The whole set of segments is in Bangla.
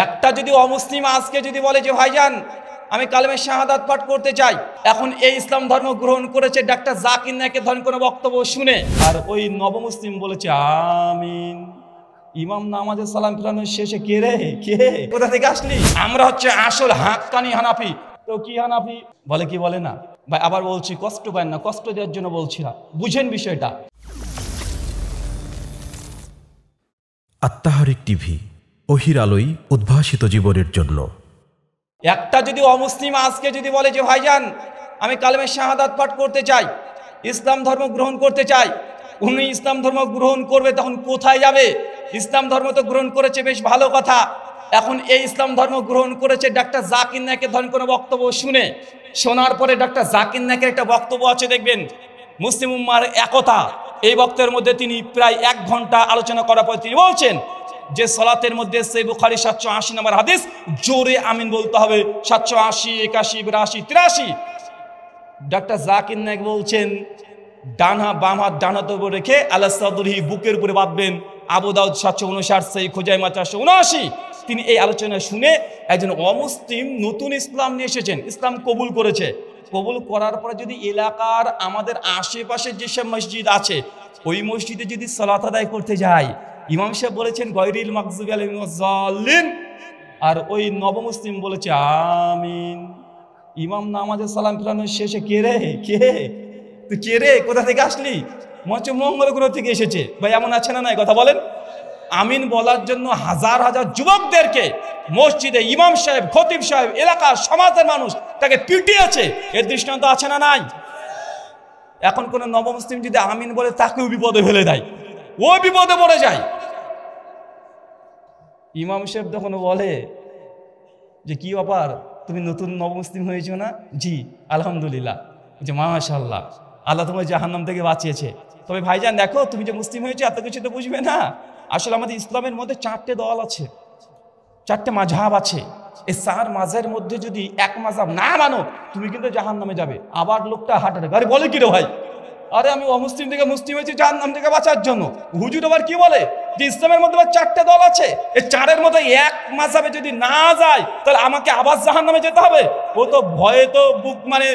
একটা যদি অমুসলিম আজকে যদি বলে যে ভাইজান আমি কালেমে শাহাদাত পাঠ করতে চাই, এখন এই ইসলাম ধর্ম গ্রহণ করেছে ডাক্তার জাকির নায়েকের ধরেন কোনো বক্তব্য শুনে, আর ওই নবমুসলিম বলেছে আমিন, ইমাম নামাজে সালাম ফিরানোর শেষে কে রে কে কোথা থেকে আসলি? আমরা হচ্ছে আসল হাক্কানি হানাফি। তো কি হানাফি বলে কি বলে না ভাই? আবার বলছি, কষ্ট পায় না, কষ্ট দেওয়ার জন্য বলছি না, বুঝেন বিষয়টা। আত্মাহারিক টিভি, ওহির আলোয় উদ্ভাসিত জীবনের জন্য। একটা যদি অমুসলিম আজকে যদি বলে যে ভাইজান আমি কালেমে শাহাদাত পাঠ করতে চাই, ইসলাম ধর্ম গ্রহণ করতে চাই, উনি ইসলাম ধর্ম গ্রহণ করবে, তখন কোথায় যাবে? ইসলাম ধর্ম তো গ্রহণ করেছে, বেশ ভালো কথা। এখন এই ইসলাম ধর্ম গ্রহণ করেছে ডাক্তার জাকির নায়েকের ধরেন কোনো বক্তব্য শোনার পরে ডাক্তার জাকির নায়েকের একটা বক্তব্য আছে, দেখবেন মুসলিম উম্মার একতা। এই বক্তব্যের মধ্যে তিনি প্রায় 1 ঘন্টা আলোচনা করার পর তিনি বলছেন যে সালাতের মধ্যে সহিহ বুখারী 780 নম্বর হাদিস, জোরে আমিন বলতে হবে। 780, 81, 82, 83 ডাক্তার জাকির নায়েক বলছেন ডান হাত বাম হাত ডান হাতের উপর রেখে আলা সাদরিহি, বুকের উপরে বাঁধবেন। আবু দাউদ 759, সহিহ খুজাইমা 479। তিনি এই আলোচনা শুনে একজন অমুসলিম নতুন ইসলাম নিয়ে এসেছেন, ইসলাম কবুল করেছে। কবুল করার পরে যদি এলাকার আমাদের আশেপাশে যেসব মসজিদ আছে ওই মসজিদে যদি সালাত আদায় করতে যায়, ইমাম সাহেব বলেছেন গায়রিল মাগযুবি আলাইহিম ওয়াজ-যাল্লিন, আর ওই নবমুসলিম বলেছে আমিন, ইমাম নামাজে সালাম ফিরানোর শেষে কে রে কে তুই কে রে কোথা থেকে আসলি? মঞ্চ মঙ্গল গ্রহ থেকে এসেছে ভাই, এমন আছে না নাই? কথা বলেন। আমিন বলার জন্য হাজার হাজার যুবকদেরকে মসজিদে ইমাম সাহেব, খতিব সাহেব, এলাকার সমাজের মানুষ তাকে পিটিয়েছে, এর দৃষ্টান্ত আছে না নাই? এখন কোন নবমুসলিম যদি আমিন বলে তাকেও বিপদে ফেলে দেয়, ও বিপদে পড়ে যায়। ইমাম সাহেব তখন বলে যে কি ব্যাপার, তুমি নতুন নবমুসলিম হয়েছো না? জি আলহামদুলিল্লাহ। যে মাশাআল্লাহ, আল্লাহ তোমার জাহান্নাম থেকে বাঁচিয়েছে। তবে ভাইজান দেখো, তুমি যে মুসলিম হয়েছে এত কিছু তো বুঝবে না। আসলে আমাদের ইসলামের মধ্যে 4টে দল আছে, 4টে মাযহাব আছে। এই 4 মাযহাবের মধ্যে যদি এক মাযহাব না মানো তুমি কিন্তু জাহান্নামে যাবে। আবার লোকটা হাঁটাটা আরে বলে কি রে ভাই, আরে আমি অমুসলিম থেকে মুসলিম হয়েছি জাহান্নাম থেকে বাঁচার জন্য। হুজুর আবার কি বলে যে ইসলামের মধ্যে 4টে দল আছে, এই 4-এর মধ্যে এক মাযহাবে যদি না যায় তাহলে আমাকে আবার জাহান্নামে যেতে হবে। ও তো ভয়ে তো বুক মানে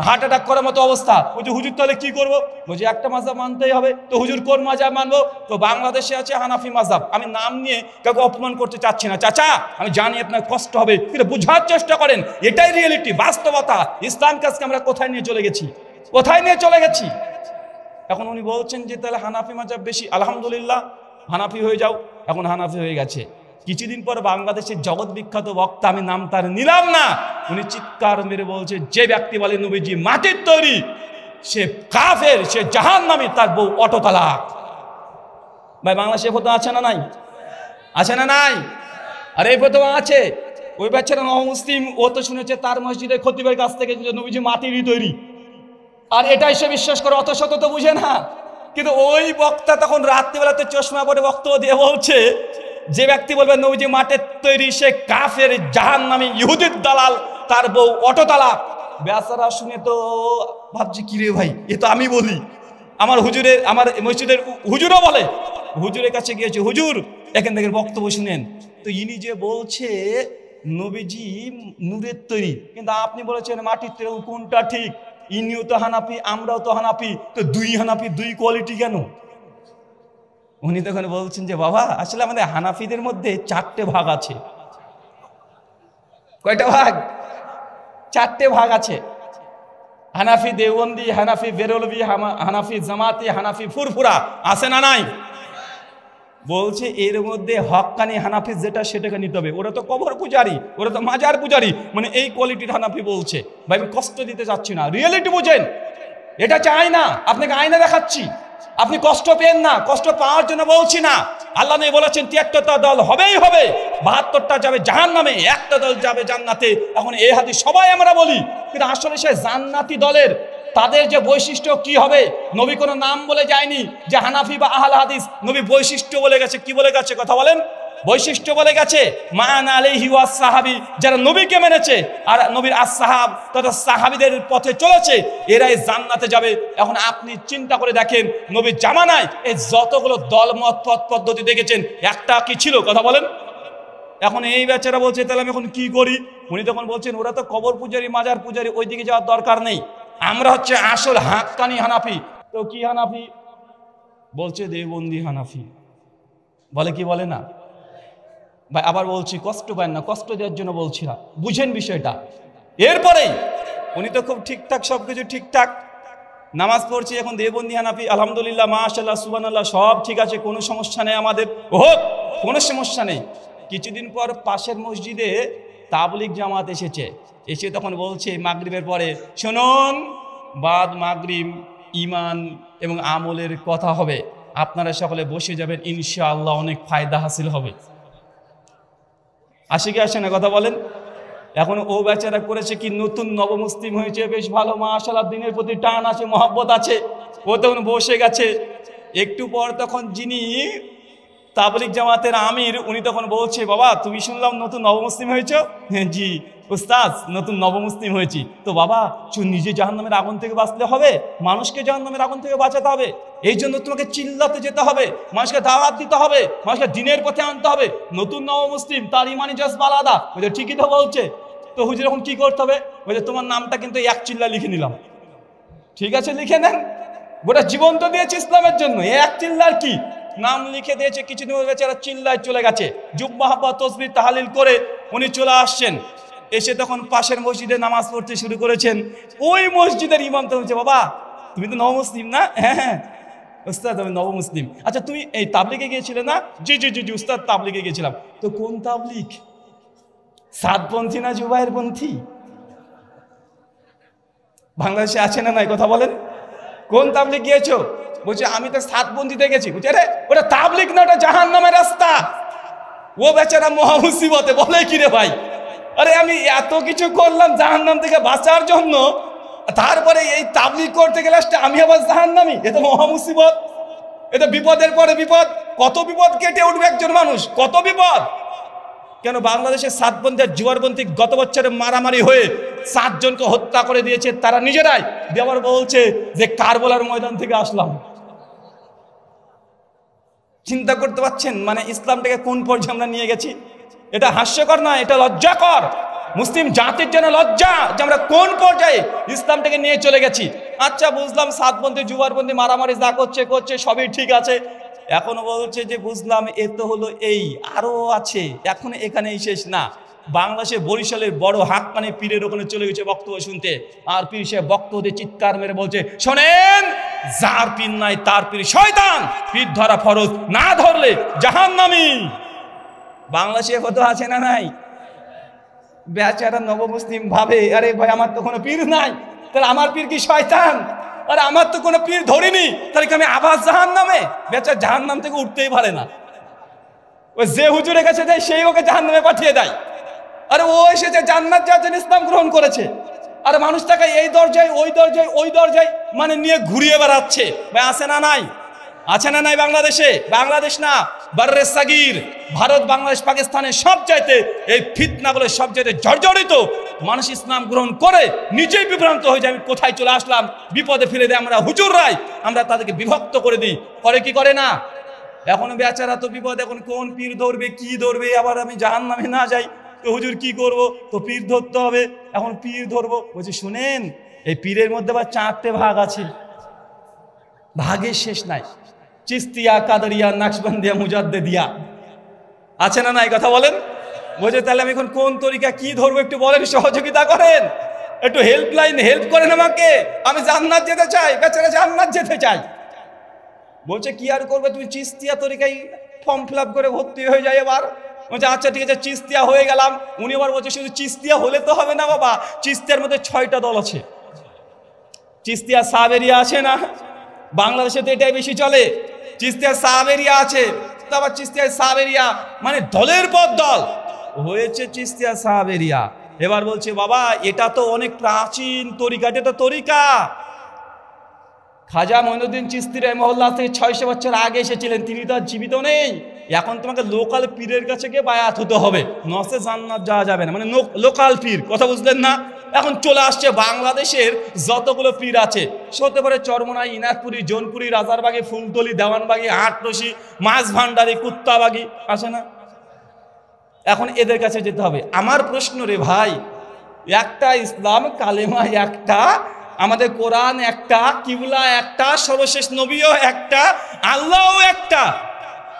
হার্ট অ্যাটাক করার মতো অবস্থা। বলছে হুজুর তাহলে কি করবো? বলছে একটা মাযহাব মানতেই হবে। তো হুজুর কোন মাযহাব মানবো? তো বাংলাদেশে আছে হানাফি মাযহাব। আমি নাম নিয়ে কাউকে অপমান করতে চাচ্ছি না চাচা, আমি জানি আপনার কষ্ট হবে, কিন্তু বোঝার চেষ্টা করেন, এটাই রিয়েলিটি, বাস্তবতা। ইসলামকে আজকে আমরা কোথায় নিয়ে চলে গেছি, কোথায় নিয়ে চলে গেছি। এখন উনি বলছেন যে তাহলে হানাফি মাযহাব বেশি, আলহামদুলিল্লাহ হানাফি হয়ে যাও। এখন হানাফি হয়ে গেছে। কিছুদিন পর বাংলাদেশের জগৎ বিখ্যাত বক্তা, আমি নাম তার নিলাম না, উনি চিৎকার মেরে বলছে যে ব্যক্তি বলে নবীজি মাটির তৈরি সে কাফের, সে জাহান্নামী, তার বউ অটো তালাক। ভাই বাংলাদেশে ফতোয়া আছে না নাই? আছে না নাই? আর এই ফতোয়া আছে। ওই বাচ্চারা নবমুসলিম, ও তো শুনেছে তার মসজিদের খতিবের কাছ থেকে যে নবীজি মাটিরই তৈরি, আর এটাই সে বিশ্বাস করে, অত শত তো বুঝে না। কিন্তু ওই বক্তা তখন রাত্রিবেলাতে চশমা পরে বক্তব্য দিয়ে বলছে যে ব্যক্তি বলবে নবীজি মাটির তৈরি সে কাফের, জাহান্নামী, ইহুদির দালাল, তার বউ অটো তালাক। বেচারা শুনে তো ভাবছি কি রে ভাই, এ তো আমি বলি, আমার হুজুরের, আমার মসজিদের হুজুরও বলে। হুজুরের কাছে গিয়েছে, হুজুর এখান থেকে বক্তব্য শুনেন। তো ইনি যে বলছে নবীজি নূরের তৈরি, কিন্তু আপনি বলেছেন মাটির তৈরি, কোনটা ঠিক? ইনিও তো হানাফি, আমরাও তো হানাফি, তো দুই হানাফি, দুই কোয়ালিটি কেন? উনি তখন বলছেন যে বাবা আসলে আমাদের হানাফিদের মধ্যে 4টে ভাগ আছে। কয়টা ভাগ? 4টে ভাগ আছে। হানাফি দেওবন্দি, হানাফি বেরলভি, হানাফি জামাতি, হানাফি ফুরফুরা, আছে না নাই? বলছে এর মধ্যে হক্কানি হানাফি যেটা সেটাকে নিতে হবে। ওরা তো কবর পূজারি, ওরা তো মাজার পূজারি, মানে এই কোয়ালিটির হানাফি বলছে। ভাই আমি কষ্ট দিতে চাচ্ছি না, রিয়েলিটি বুঝেন, এটা চাই না, আপনাকে আয়না দেখাচ্ছি, আপনি কষ্ট পেন না, কষ্ট পাওয়ার জন্য বলছি না। আল্লাহ নবী বলেছেন 73টা দল হবেই হবে, 72টা যাবে জাহান্নামে, একটা দল যাবে জান্নাতে। এখন এই হাদিস সবাই আমরা বলি, কিন্তু আসলে সে জান্নাতি দলের তাদের যে বৈশিষ্ট্য কি হবে, নবী কোনো নাম বলে যায়নি যে হানাফি বা আহলে হাদিস, নবী বৈশিষ্ট্য বলে গেছে। কি বলে গেছে? কথা বলেন। বৈশিষ্ট্য বলে গেছে, মান আলাইহি ওয়াস সাহাবী, যারা নবীকে মেনেছে আর নবীর আসহাব তথা সাহাবীদের পথে চলেছে, এরাই জান্নাতে যাবে। এখন আপনি চিন্তা করে দেখেন, নবীর জামানায় এই যতগুলো দলমত পথ পদ্ধতি দেখেছেন, একটা কি ছিল? কথা বলেন, এখন এই বেচারা বলছে তাহলে আমি এখন কি করি? উনি তখন বলছেন ওরা তো কবর পূজারি মাজার পূজারি, ওই দিকে যাওয়ার দরকার নেই, আমরা হচ্ছে আসল হাক্কানি হানাফি। তো কি হানাফি? বলছে দেওবন্দি হানাফি। বলে কি বলে না ভাই? আবার বলছি কষ্ট পায় না, কষ্ট দেওয়ার জন্য বলছি না, বুঝেন বিষয়টা। এরপরেই উনি তো খুব ঠিকঠাক সবকিছু ঠিকঠাক নামাজ পড়ছি, এখন দেওবন্দি হানাফি, আলহামদুলিল্লাহ মাশাআল্লাহ সুবহানাল্লাহ সব ঠিক আছে, কোনো সমস্যা নেই, আমাদের হোক, কোনো সমস্যা নেই। কিছুদিন পর পাশের মসজিদে তাবলিগ জামাত এসেছে, এসে তখন বলছে মাগরিবের পরে, শুনুন বাদ মাগরিব ইমান এবং আমলের কথা হবে, আপনারা সকলে বসে যাবেন, ইনশাআল্লাহ অনেক ফায়দা হাসিল হবে। আসে কি আসে না কথা বলেন? এখন ও বেচারা করেছে কি, নতুন নবমুসলিম হয়েছে, বেশ ভালো মাশাআল্লাহ, দিনের প্রতি টান আছে, মহব্বত আছে, ও তখন বসে গেছে। একটু পর তখন যিনি তাবলিগ জামাতের আমির, উনি তখন বলছে, বাবা তুমি শুনলাম নতুন নবমুসলিম হয়েছ? হ্যাঁ জি উস্তাদ, নতুন নবমুসলিম হয়েছি। তো বাবা নিজে জাহান্নামের আগুন থেকে বাঁচতে হবে, মানুষকে জাহান্নামের আগুন থেকে বাঁচাতে হবে, এই জন্য তোমাকে চিল্লাতে যেতে হবে, মানুষকে দাওয়াত দিতে হবে, মানুষকে দিনের পথে আনতে হবে। নতুন নবমুসলিম, তার ইমানি জজবা আলাদা। বলছে ঠিকই তো বলছে। তো হুজুর এখন কি করতে হবে? বলছে তোমার নামটা কিন্তু এক চিল্লা লিখে নিলাম। ঠিক আছে লিখে নেন, গোটা জীবন তো দিয়েছে ইসলামের জন্য, এক চিল্লার কি? নাম লিখে দিয়েছে। কিছুদিন বেচারা চিল্লায় চলে গেছে, জুব্বা হাব্বা তসবিহ তাহলিল করে উনি চলে আসছেন। এসে তখন পাশের মসজিদে নামাজ পড়তে শুরু করেছেন। ওই মসজিদের ইমাম তো বলছে, বাবা তুমি তো নবমুসলিম না? হ্যাঁ হ্যাঁ উস্তাদ আমি নবমুসলিম। আচ্ছা তুমি এই তাবলিগে গিয়েছিলে না? জি জি জি জি উস্তাদ তাবলিগে গিয়েছিলাম। তো কোন তাবলিগ? সাতপন্থী না জুবাইর পন্থী? বাংলাদেশে আছে না নাই কথা বলেন? কোন তাবলিগ গিয়েছো? বলছে আমি তো সাতপন্থীতে গেছি। বলছে আরে ওটা তাবলিগ না, ওটা জাহান্নামের রাস্তা। ও বেচারা মহা মুসিবতে, বলে কি রে ভাই, আরে আমি এত কিছু করলাম জাহান্নাম থেকে বাঁচার জন্য, তারপরে এই তাবলিগ করতে গেলে আমি আবার জাহান্নামী? এ তো মহা মুসিবত, এ তো বিপদের পরে বিপদ। কত বিপদ কেটে উঠবে একজন মানুষ, কত বিপদ। কেন বাংলাদেশের সাতপন্থী আর জুয়ারপন্থী গত বছরে মারামারি হয়ে 7 জনকে হত্যা করে দিয়েছে তারা নিজেরাই। দেওয়ার বলছে যে কারবালার ময়দান থেকে আসলাম। চিন্তা করতে পারছেন মানে ইসলামটাকে কোন পর্যায়ে আমরা নিয়ে গেছি? এটা হাস্যকর নয়, এটা লজ্জাকর। মুসলিম জাতির জন্য লজ্জা যে আমরা কোন পর্যায়ে ইসলামটাকে নিয়ে চলে গেছি। আচ্ছা বুঝলাম সাতপন্থী জুয়ারপন্থী মারামারি যা করছে করছে সবই ঠিক আছে, এখনো বলছে যে বুঝলাম এ তো হলো এই, আরো আছে, এখন এখানেই শেষ না। বাংলাদেশে বরিশালের বড় হাক্কানি পীরের ওখানে চলে গেছে বক্তব্য শুনতে, আর পীর সে বক্তব্য দিয়ে চিৎকার মেরে বলছে, শোনেন যার পীর নাই তার পীর শয়তান, পীর ধরা ফরজ, না ধরলে জাহান্নামী। বাংলাদেশে কত আছে না নাই? বেচারা নবমুসলিম ভাবে আরে ভাই আমার তো কোনো পীর নাই, তাহলে আমার পীর কি শয়তান? আরে আমার তো কোনো পীর ধরিনি, তাহলে কি আমি আবার জাহান্নামে? বেচারা জাহান্নাম থেকে উঠতেই পারে না। ওই যে হুজুরের কাছে যায় সেই ওকে জাহান্নামে পাঠিয়ে দেয়। আরে ও এসেছে জান্নাত যাওয়ার জন্য, ইসলাম গ্রহণ করেছে, আর মানুষটাকে এই দরজায় ওই দরজায় ওই দরজায় মানে নিয়ে ঘুরিয়ে বেড়াচ্ছে। ভাই আছে না নাই? আছে না নাই? বাংলাদেশে, বাংলাদেশ না বাররে সাগির, ভারত বাংলাদেশ পাকিস্তানের সব চাইতে এই ফিতনাগুলো সব চাইতে জর্জরিত। মানুষ ইসলাম গ্রহণ করে নিজেই বিভ্রান্ত হয়ে যায়, আমি কোথায় চলে আসলাম, বিপদে ফেলে দেয় আমরা হুজুররাই, আমরা তাদেরকে বিভক্ত করে দিই। করে কি করে না? এখন বেচারা তো বিপদ, এখন কোন পীর ধরবে কি ধরবে, আবার আমি জাহান্নামে না যাই তো হুজুর কি করব, তো পীর ধরতে হবে। এখন পীর ধরবো, বলছি শুনেন এই পীরের মধ্যে আবার 4টে ভাগ আছে, ভাগের শেষ নাই। চিস্তিয়া, কাদরিয়া, নাকশবন্দিয়া, মুজাদ্দিদিয়া, আছে না নাই কথা বলেন? বলছে তাহলে আমি এখন কোন তরিকা কি ধরবো একটু বলেন, সহযোগিতা করেন, একটু হেল্পলাইন হেল্প করেন আমাকে, আমি জান্নাত যেতে চাই, বেচারা জান্নাত যেতে চাই। বলছে কি আর করবে, তুমি চিস্তিয়া তরিকায় ফর্ম ফিল আপ করে ভর্তি হয়ে যায়। এবার বলছে আচ্ছা ঠিক আছে চিস্তিয়া হয়ে গেলাম। উনি আবার বলছে শুধু চিস্তিয়া হলে তো হবে না বাবা, চিস্তিয়ার মধ্যে 6টা দল আছে। চিস্তিয়া সাবেরিয়া আছে না, বাংলাদেশে তো এটাই বেশি চলে। চিস্তিয়া সাবেরিয়া আছে, তো আবার চিস্তিয়া সাবেরিয়া মানে দলের পর দল হয়েছে চিস্তিয়া সাবেরিয়া। এবার বলছে বাবা এটা তো অনেক প্রাচীন তরিকা, এটা তো তরিকা খাজা মঈনুদ্দিন চিশতি রাহিমাহুল্লাহ থেকে 600 বছর আগে এসেছিলেন, তিনি তো আর জীবিত নেই। এখন তোমাকে লোকাল পীরের কাছে গিয়ে বায়াত হতে হবে, নসে জান্নাত যাওয়া যাবে না, মানে লোকাল পীর, কথা বুঝলেন না? এখন চলে আসছে বাংলাদেশের যতগুলো পীর আছে, হতে পারে চরমোনাই, ইনাকপুরি, জোনপুরি, রাজারবাগি, ফুলতলি, দেওয়ানবাগি, আটরশি, মাছ ভান্ডারি, কুত্তাবাগি, আছে না? এখন এদের কাছে যেতে হবে। আমার প্রশ্ন রে ভাই, একটা ইসলাম কালেমা একটা, আমাদের কোরআন একটা, কিবলা একটা, সর্বশেষ নবীও একটা, আল্লাহও একটা,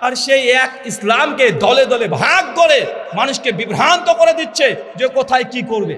আর সেই এক ইসলামকে দলে দলে ভাগ করে মানুষকে বিভ্রান্ত করে দিচ্ছে যে কোথায় কি করবে।